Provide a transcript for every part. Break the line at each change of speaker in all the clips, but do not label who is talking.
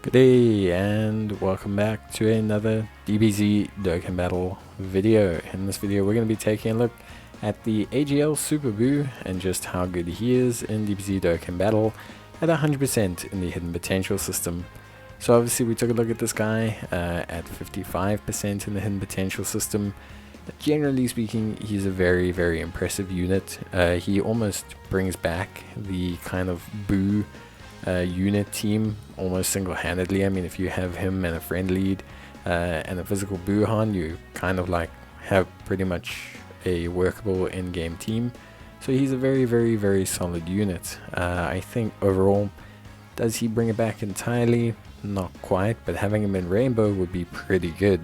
Good day and welcome back to another DBZ Dokkan battle video. In this video we're going to be taking a look at the AGL Super Buu and just how good he is in DBZ Dokkan battle at 100% in the hidden potential system. So obviously we took a look at this guy at 55% in the hidden potential system. Generally speaking, he's a very impressive unit. He almost brings back the kind of Buu unit team almost single-handedly. I mean, if you have him and a friend lead and a physical Buuhan, you kind of like have pretty much a workable in-game team. So he's a very solid unit. I think overall, does he bring it back entirely? Not quite, but having him in Rainbow would be pretty good.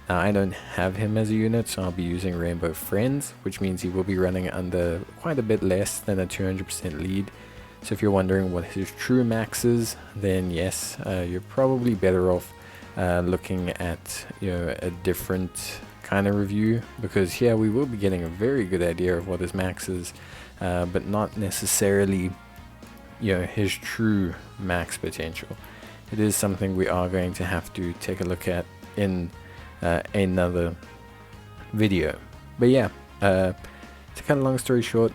Now, I don't have him as a unit, so I'll be using Rainbow Friends, which means he will be running under quite a bit less than a 200% lead. So if you're wondering what his true max is, then yes, you're probably better off looking at a different kind of review, because here we will be getting a very good idea of what his max is, but not necessarily his true max potential. It is something we are going to have to take a look at in another video. But yeah, to cut a long story short,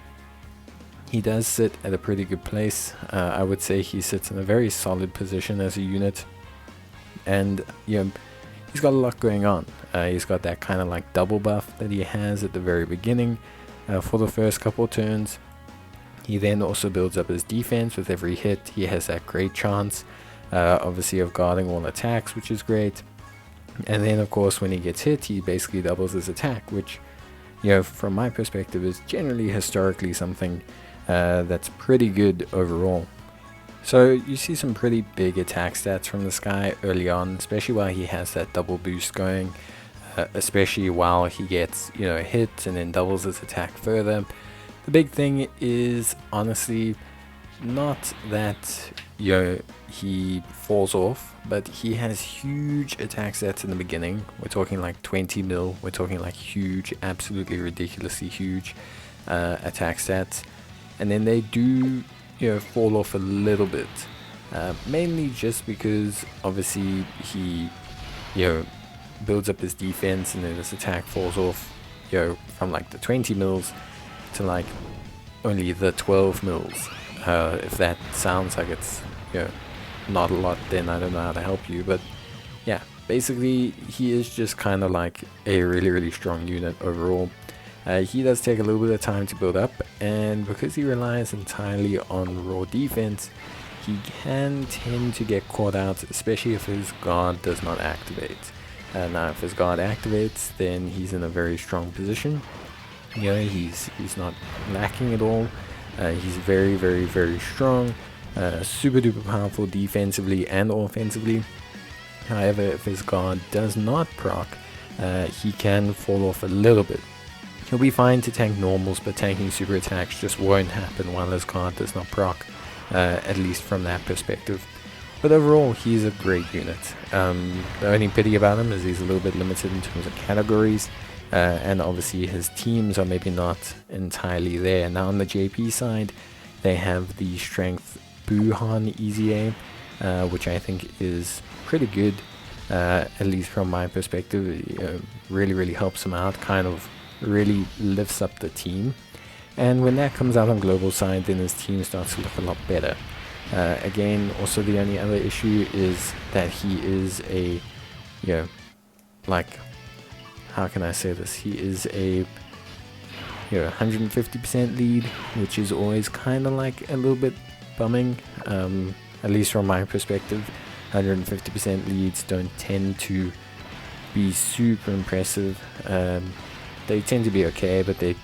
he does sit at a pretty good place. I would say he sits in a very solid position as a unit, and he's got a lot going on. He's got that kind of like double buff that he has at the very beginning for the first couple turns. He then also builds up his defense. With every hit he has that great chance obviously of guarding all attacks, which is great. And then of course when he gets hit, he basically doubles his attack, which from my perspective is generally historically something that's pretty good overall. So you see some pretty big attack stats from this guy early on, especially while he has that double boost going, especially while he gets hit and then doubles his attack further. The big thing is honestly not that he falls off, but he has huge attack stats in the beginning. We're talking like 20 mil, we're talking like huge, absolutely ridiculously huge attack stats, and then they do fall off a little bit, mainly just because obviously he builds up his defense, and then his attack falls off from like the 20 mils to like only the 12 mils. If that sounds like it's not a lot, then I don't know how to help you. But yeah, basically he is just kind of like a really strong unit overall. He does take a little bit of time to build up, and because he relies entirely on raw defense, he can tend to get caught out, especially if his guard does not activate. Now if his guard activates, then he's in a very strong position. He's not lacking at all. He's very strong, super duper powerful defensively and offensively. However, if his guard does not proc, he can fall off a little bit. He'll be fine to tank normals, but tanking super attacks just won't happen while his guard does not proc, at least from that perspective. But overall, he's a great unit. The only pity about him is he's a little bit limited in terms of categories, and obviously his teams are maybe not entirely there. Now on the JP side, they have the strength Buuhan Easy Aim, which I think is pretty good, at least from my perspective. Really helps him out, kind of really lifts up the team, and when that comes out on global side, then his team starts to look a lot better. Again, also the only other issue is that he is a like, how can I say this, he is a 150% lead, which is always kind of like a little bit bumming, at least from my perspective. 150% leads don't tend to be super impressive. They tend to be okay, but they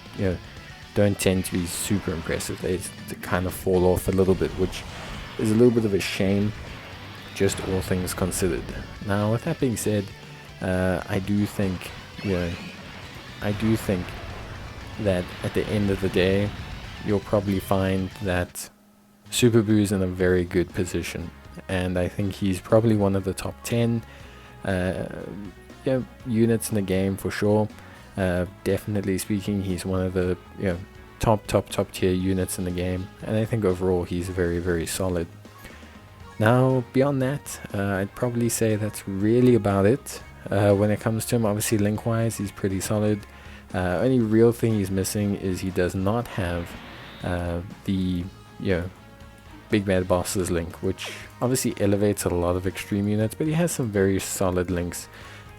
don't tend to be super impressive. They kind of fall off a little bit, which is a little bit of a shame, just all things considered. Now with that being said, I do think that at the end of the day, you'll probably find that Super Buu is in a very good position, and I think he's probably one of the top 10 units in the game for sure. Definitely speaking, he's one of the top tier units in the game, and I think overall he's very solid. Now, beyond that, I'd probably say that's really about it. When it comes to him, obviously link-wise, he's pretty solid. Only real thing he's missing is he does not have the Big Bad Boss's link, which obviously elevates a lot of extreme units, but he has some very solid links.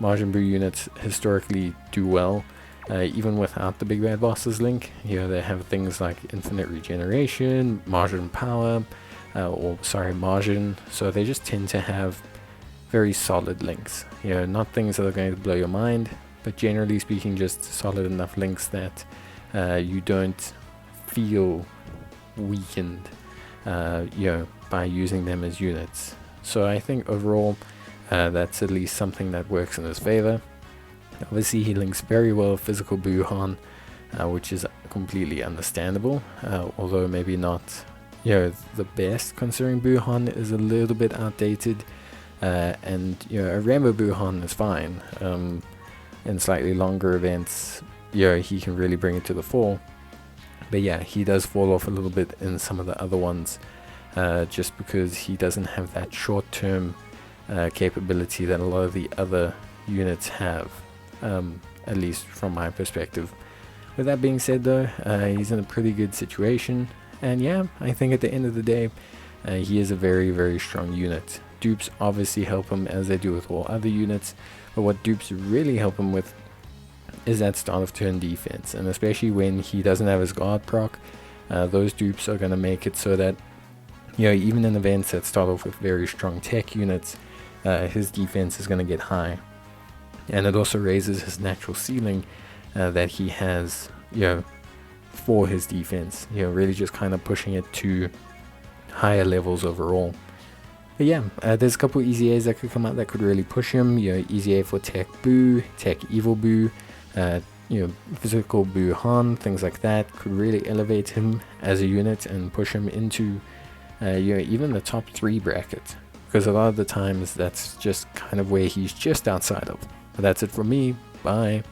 Majin Buu units historically do well, even without the Big Bad Boss's link. They have things like infinite regeneration, Majin power, Majin, so they just tend to have very solid links. Not things that are going to blow your mind, but generally speaking, just solid enough links that you don't feel weakened, by using them as units. So I think overall, that's at least something that works in his favor. Obviously, he links very well with physical Buuhan, which is completely understandable, although maybe not the best, considering Buuhan is a little bit outdated, and a Rainbow Buuhan is fine. In slightly longer events, he can really bring it to the fore. But yeah, he does fall off a little bit in some of the other ones, just because he doesn't have that short-term capability that a lot of the other units have, at least from my perspective. With that being said though, he's in a pretty good situation, and yeah, I think at the end of the day, he is a very, very strong unit. Dupes obviously help him, as they do with all other units, but what dupes really help him with is that start of turn defense, and especially when he doesn't have his guard proc, those dupes are going to make it so that even in events that start off with very strong tech units, his defense is going to get high, and it also raises his natural ceiling that he has for his defense, really just kind of pushing it to higher levels overall. But yeah, there's a couple easy A's that could come out that could really push him. Easy A for Tech Buu, Tech Evil Buu, physical Buuhan, things like that could really elevate him as a unit and push him into even the top 3 bracket, because a lot of the times that's just kind of where he's just outside of. But that's it from me. Bye.